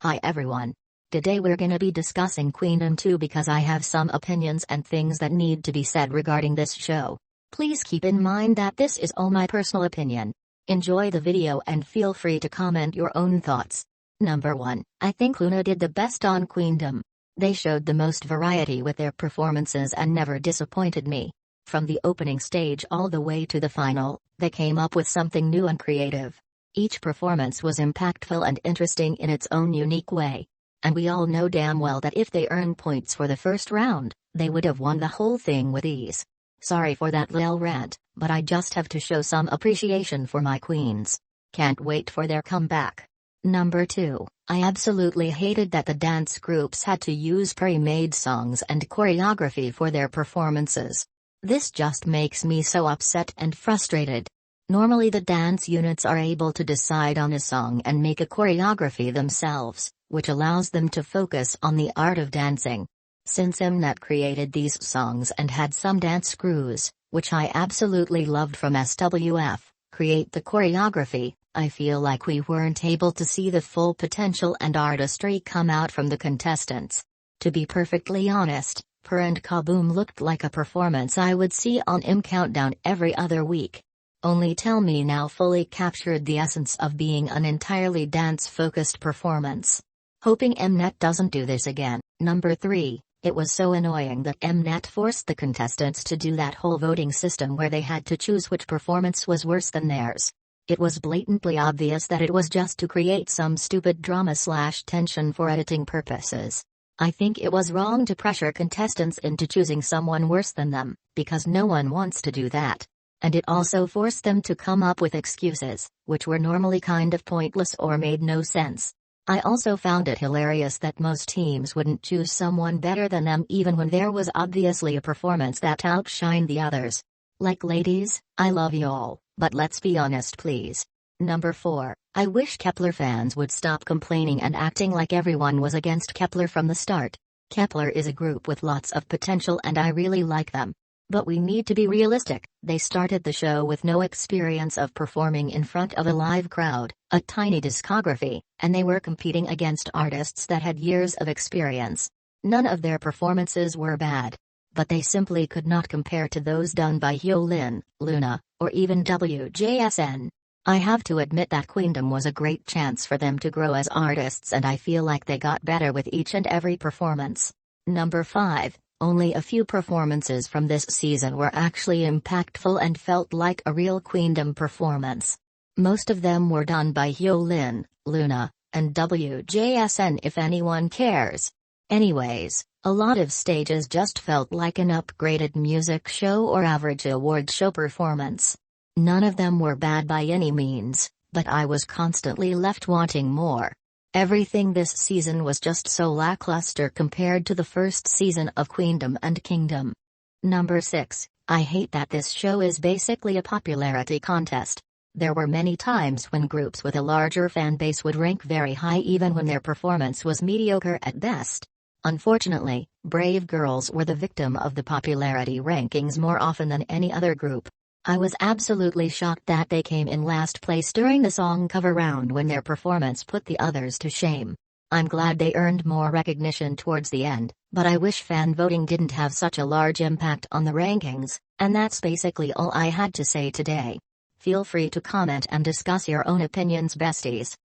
Hi everyone. Today we're gonna be discussing Queendom 2 because I have some opinions and things that need to be said regarding this show. Please keep in mind that this is all my personal opinion. Enjoy the video and feel free to comment your own thoughts. Number 1, I think Luna did the best on Queendom. They showed the most variety with their performances and never disappointed me. From the opening stage all the way to the final, they came up with something new and creative. Each performance was impactful and interesting in its own unique way. And we all know damn well that if they earned points for the first round, they would have won the whole thing with ease. Sorry for that little rant, but I just have to show some appreciation for my queens. Can't wait for their comeback. Number 2, I absolutely hated that the dance groups had to use pre-made songs and choreography for their performances. This just makes me so upset and frustrated. Normally the dance units are able to decide on a song and make a choreography themselves, which allows them to focus on the art of dancing. Since Mnet created these songs and had some dance crews, which I absolutely loved from SWF, create the choreography, I feel like we weren't able to see the full potential and artistry come out from the contestants. To be perfectly honest, Per and Kaboom looked like a performance I would see on Countdown every other week. Only Tell Me Now fully captured the essence of being an entirely dance-focused performance. Hoping Mnet doesn't do this again. Number 3, it was so annoying that Mnet forced the contestants to do that whole voting system where they had to choose which performance was worse than theirs. It was blatantly obvious that it was just to create some stupid drama/tension for editing purposes. I think it was wrong to pressure contestants into choosing someone worse than them, because no one wants to do that. And it also forced them to come up with excuses, which were normally kind of pointless or made no sense. I also found it hilarious that most teams wouldn't choose someone better than them even when there was obviously a performance that outshined the others. Like, ladies, I love y'all, but let's be honest please. Number 4, I wish Kepler fans would stop complaining and acting like everyone was against Kepler from the start. Kepler is a group with lots of potential and I really like them. But we need to be realistic, they started the show with no experience of performing in front of a live crowd, a tiny discography, and they were competing against artists that had years of experience. None of their performances were bad. But they simply could not compare to those done by Hyolyn, Luna, or even WJSN. I have to admit that Queendom was a great chance for them to grow as artists and I feel like they got better with each and every performance. Number 5. Only a few performances from this season were actually impactful and felt like a real Queendom performance. Most of them were done by Hyolyn, Luna, and WJSN if anyone cares. Anyways, a lot of stages just felt like an upgraded music show or average award show performance. None of them were bad by any means, but I was constantly left wanting more. Everything this season was just so lackluster compared to the first season of Queendom and Kingdom. Number 6, I hate that this show is basically a popularity contest. There were many times when groups with a larger fan base would rank very high even when their performance was mediocre at best. Unfortunately, Brave Girls were the victim of the popularity rankings more often than any other group. I was absolutely shocked that they came in last place during the song cover round when their performance put the others to shame. I'm glad they earned more recognition towards the end, but I wish fan voting didn't have such a large impact on the rankings, and that's basically all I had to say today. Feel free to comment and discuss your own opinions, besties.